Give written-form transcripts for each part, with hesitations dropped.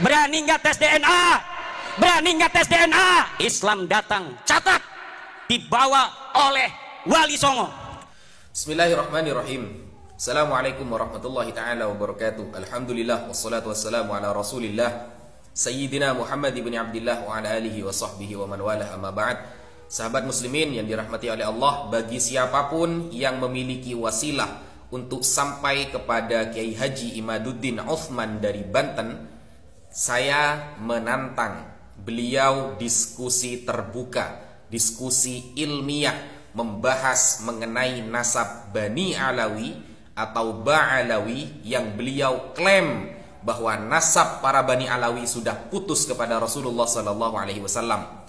Berani nggak tes DNA? Berani nggak tes DNA? Islam datang, catat, dibawa oleh Wali Songo. Bismillahirrahmanirrahim. Assalamualaikum warahmatullahi ta'ala wabarakatuh. Alhamdulillah wassalatu wassalamu ala rasulillah Sayyidina Muhammad ibn Abdillah wa ala alihi wa sahbihi wa man walah, amma ba'd. Sahabat muslimin yang dirahmati oleh Allah, bagi siapapun yang memiliki wasilah untuk sampai kepada Kiai Haji Imaduddin Uthman dari Banten, saya menantang beliau diskusi terbuka, diskusi ilmiah, membahas mengenai nasab Bani Alawi atau Ba'alawi yang beliau klaim bahwa nasab para Bani Alawi sudah putus kepada Rasulullah SAW.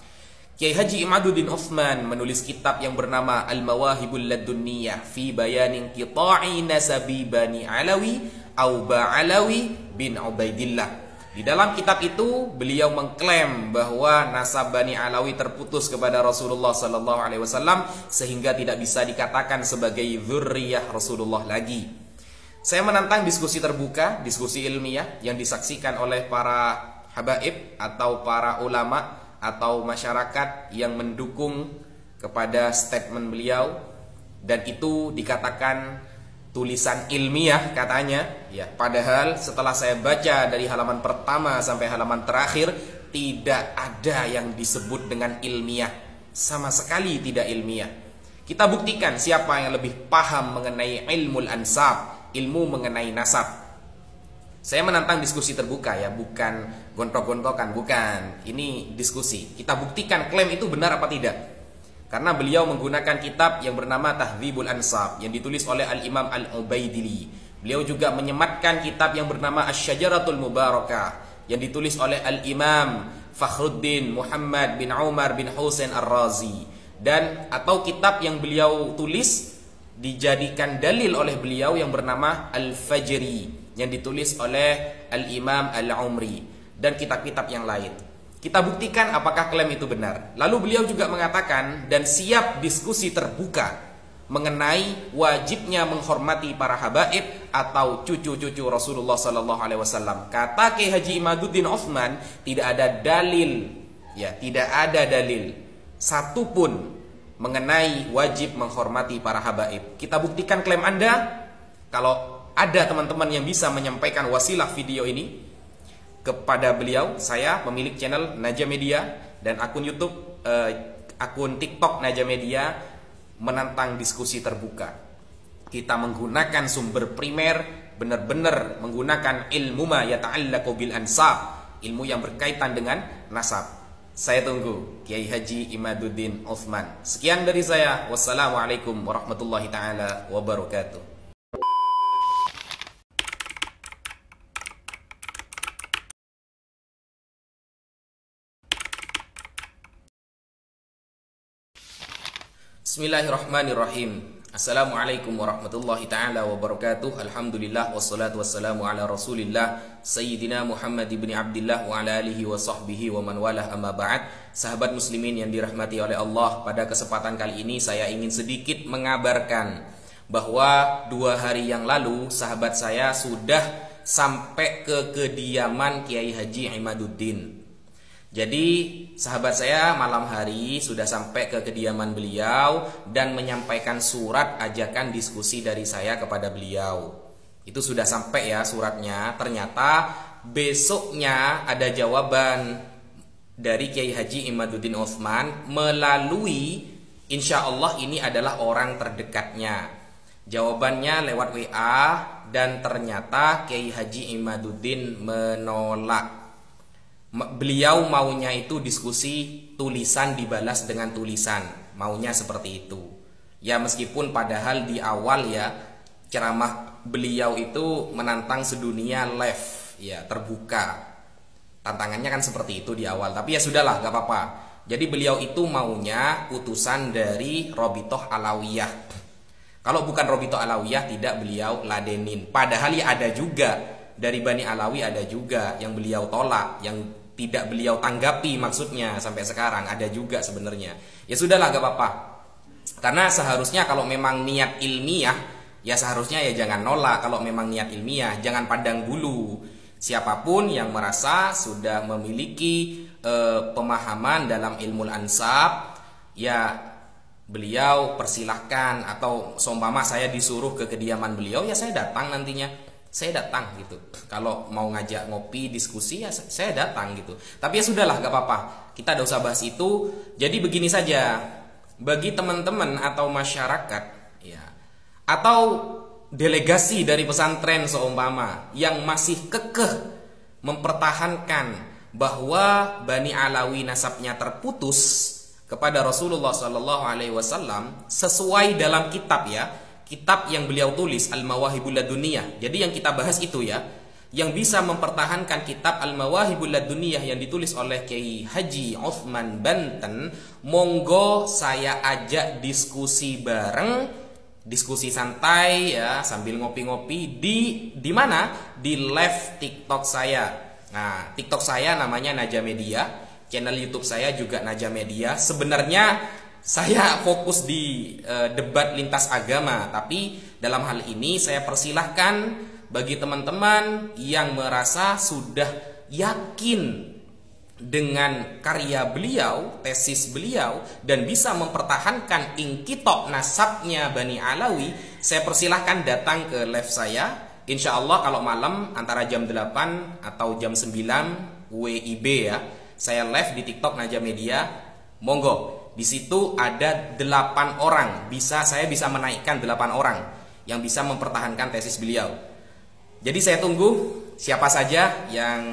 Kiai Haji Imaduddin Uthman menulis kitab yang bernama Al-Mawahibul Ladunniyah fi bayanin qita'i nasabi Bani Alawi au Ba'alawi bin Ubaidillah. Di dalam kitab itu beliau mengklaim bahwa nasab Bani Alawi terputus kepada Rasulullah SAW sehingga tidak bisa dikatakan sebagai dzurriyyah Rasulullah lagi. Saya menantang diskusi terbuka, diskusi ilmiah yang disaksikan oleh para habaib atau para ulama atau masyarakat yang mendukung kepada statement beliau, dan itu dikatakan tulisan ilmiah katanya, ya. Padahal setelah saya baca dari halaman pertama sampai halaman terakhir, tidak ada yang disebut dengan ilmiah, sama sekali tidak ilmiah. Kita buktikan siapa yang lebih paham mengenai ilmul ansab, ilmu mengenai nasab. Saya menantang diskusi terbuka, ya, bukan gontok-gontokan, bukan. Ini diskusi. Kita buktikan klaim itu benar apa tidak. Karena beliau menggunakan kitab yang bernama Tahdzibul Ansab yang ditulis oleh Al-Imam Al-Ubaidili. Beliau juga menyematkan kitab yang bernama Asy-Syajaratul Mubarakah yang ditulis oleh Al-Imam Fakhruddin Muhammad bin Umar bin Husain Ar-Razi, dan atau kitab yang beliau tulis dijadikan dalil oleh beliau yang bernama Al-Fajri yang ditulis oleh Al-Imam Al-Umri, dan kitab-kitab yang lain. Kita buktikan apakah klaim itu benar. Lalu beliau juga mengatakan dan siap diskusi terbuka mengenai wajibnya menghormati para habaib atau cucu-cucu Rasulullah SAW. Kata Kiai Haji Imaduddin Uthman, tidak ada dalil, ya, tidak ada dalil satupun mengenai wajib menghormati para habaib. Kita buktikan klaim Anda. Kalau ada teman-teman yang bisa menyampaikan wasilah video ini kepada beliau, saya memiliki channel Naja Media dan akun YouTube, akun TikTok Naja Media, menantang diskusi terbuka. Kita menggunakan sumber primer, benar-benar menggunakan ilmu ma yata'allaqu bil ansab, ilmu yang berkaitan dengan nasab. Saya tunggu Kiai Haji Imaduddin Uthman. Sekian dari saya. Wassalamualaikum warahmatullahi taala wabarakatuh. Bismillahirrahmanirrahim. Assalamualaikum warahmatullahi ta'ala wabarakatuh. Alhamdulillah wassalatu wassalamu ala rasulillah Sayyidina Muhammad ibn Abdillah wa ala alihi wa sahbihi wa man walah, amma ba'd. Sahabat muslimin yang dirahmati oleh Allah, pada kesempatan kali ini saya ingin sedikit mengabarkan bahwa 2 hari yang lalu sahabat saya sudah sampai ke kediaman Kiai Haji Imaduddin. Jadi sahabat saya malam hari sudah sampai ke kediaman beliau dan menyampaikan surat ajakan diskusi dari saya kepada beliau. Itu sudah sampai, ya, suratnya. Ternyata besoknya ada jawaban dari Kiai Haji Imaduddin Uthman melalui, insya Allah ini adalah orang terdekatnya. Jawabannya lewat WA, dan ternyata Kiai Haji Imaduddin menolak. Beliau maunya itu diskusi tulisan dibalas dengan tulisan, maunya seperti itu. Ya, meskipun padahal di awal, ya, ceramah beliau itu menantang sedunia live, ya, terbuka. Tantangannya kan seperti itu di awal, tapi ya sudahlah, gak apa-apa. Jadi beliau itu maunya utusan dari Robitoh Alawiyah. Kalau bukan Robitoh Alawiyah tidak beliau ladenin. Padahal ya ada juga dari Bani Alawi, ada juga yang beliau tolak, yang tidak beliau tanggapi, maksudnya sampai sekarang ada juga sebenarnya. Ya sudahlah, gak apa-apa. Karena seharusnya kalau memang niat ilmiah, ya seharusnya ya jangan nolak. Kalau memang niat ilmiah, jangan pandang bulu. Siapapun yang merasa sudah memiliki pemahaman dalam ilmu ansab, ya beliau persilahkan, atau seumpama saya disuruh ke kediaman beliau, ya saya datang nantinya. Saya datang gitu. Kalau mau ngajak ngopi, diskusi, ya saya datang gitu. Tapi ya sudahlah, gak apa-apa. Kita tidak usah bahas itu. Jadi begini saja, bagi teman-teman atau masyarakat, ya, atau delegasi dari pesantren seumpama yang masih kekeh mempertahankan bahwa Bani Alawi nasabnya terputus kepada Rasulullah SAW sesuai dalam kitab, ya, kitab yang beliau tulis Al-Mawahibul Laduniyah. Jadi yang kita bahas itu, ya, yang bisa mempertahankan kitab Al-Mawahibul Laduniyah yang ditulis oleh Kiai Haji Uthman Banten, monggo saya ajak diskusi bareng, diskusi santai, ya, sambil ngopi-ngopi di mana? Di live TikTok saya. Nah, TikTok saya namanya Naja Media, channel YouTube saya juga Naja Media. Sebenarnya saya fokus di debat lintas agama, tapi dalam hal ini saya persilahkan bagi teman-teman yang merasa sudah yakin dengan karya beliau, tesis beliau, dan bisa mempertahankan ingkitok nasabnya Bani Alawi, saya persilahkan datang ke live saya. Insya Allah kalau malam antara jam 8 atau jam 9 WIB, ya, saya live di TikTok Naja Media. Monggo, di situ ada 8 orang, saya bisa menaikkan 8 orang yang bisa mempertahankan tesis beliau. Jadi saya tunggu siapa saja yang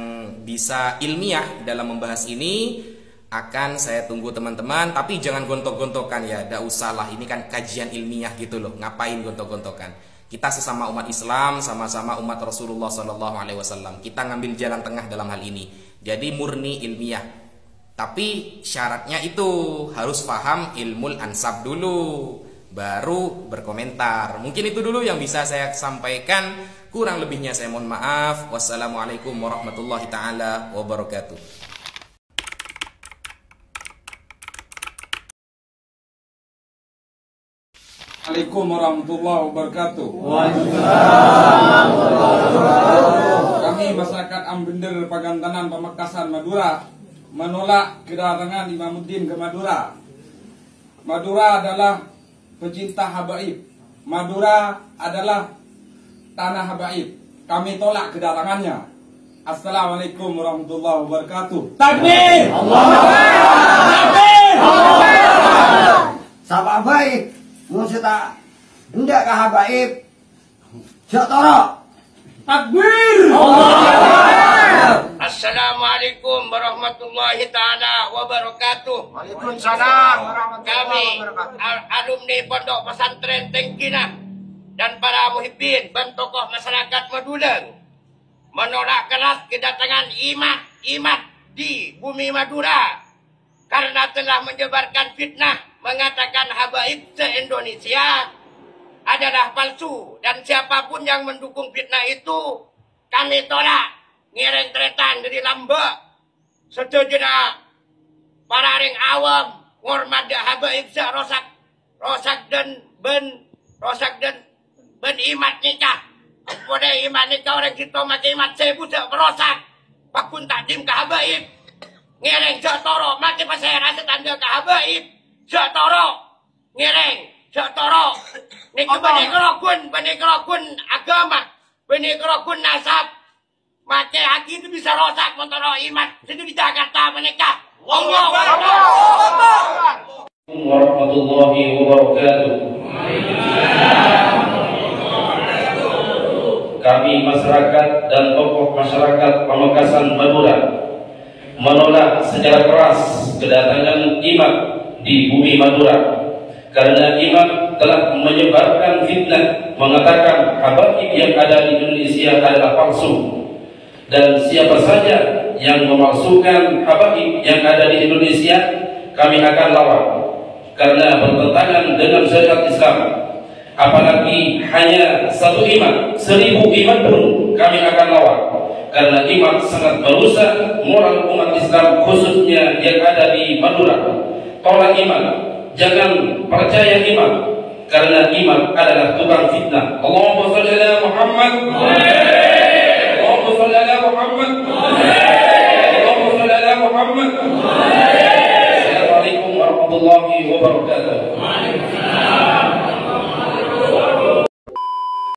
bisa ilmiah dalam membahas ini, akan saya tunggu teman-teman. Tapi jangan gontok-gontokan, ya, tidak usah lah, ini kan kajian ilmiah gitu loh, ngapain gontok-gontokan. Kita sesama umat Islam, sama-sama umat Rasulullah SAW. Kita ngambil jalan tengah dalam hal ini, jadi murni ilmiah. Tapi syaratnya itu harus paham ilmu ansab dulu, baru berkomentar. Mungkin itu dulu yang bisa saya sampaikan. Kurang lebihnya saya mohon maaf. Wassalamualaikum warahmatullahi ta'ala wabarakatuh. Assalamualaikum warahmatullahi wabarakatuh. Kami masyarakat Ambender Pagantanan Pamekasan Madura menolak kedatangan Imamuddin ke Madura. Madura adalah pecinta habaib. Madura adalah tanah habaib. Kami tolak kedatangannya. Assalamualaikum warahmatullahi wabarakatuh. Takbir! Takbir! Sabah baik, musita hendak ke habaib. Siap toro. Takbir! Assalamualaikum warahmatullahi ta'ala wabarakatuh. Waalaikumsalam. Kami alumni Pondok Pesantren Tengkina dan para muhibbin dan tokoh masyarakat Madura menolak keras kedatangan imat di bumi Madura karena telah menyebarkan fitnah mengatakan habaib se-Indonesia adalah palsu, dan siapapun yang mendukung fitnah itu kami tolak. Ngereng tretan dari lambak setujuna para ring awam ngormat habaib sa rosak dan ben imat nikah. Pada imat nikah orang kita makai imat sebu sa merosak pakun takdim ke habaib. Ngereng sa toro makai pasaya rasa tanda ke habaib sa toro ngereng sa toro niku bani kerokun agama, bani kerokun nasab. Pakai haki itu bisa rosak motor iman. Itu di Jakarta menikah. Allah warahmatullahi wabarakatuh. Kami masyarakat dan tokoh masyarakat Pamekasan Madura menolak secara keras kedatangan imam di bumi Madura karena imam telah menyebarkan fitnah mengatakan habaib yang ada di Indonesia adalah palsu. Dan siapa saja yang memalsukan habaib yang ada di Indonesia, kami akan lawan karena bertentangan dengan syariat Islam. Apalagi hanya satu imam, 1000 imam pun kami akan lawan karena imam sangat merusak moral umat Islam, khususnya yang ada di Madura. Tolak imam, jangan percaya imam, karena imam adalah tukang fitnah. Allahumma shalli ala Muhammad. Allahumma shalli ala Muhammad. Assalamualaikum warahmatullahi wabarakatuh.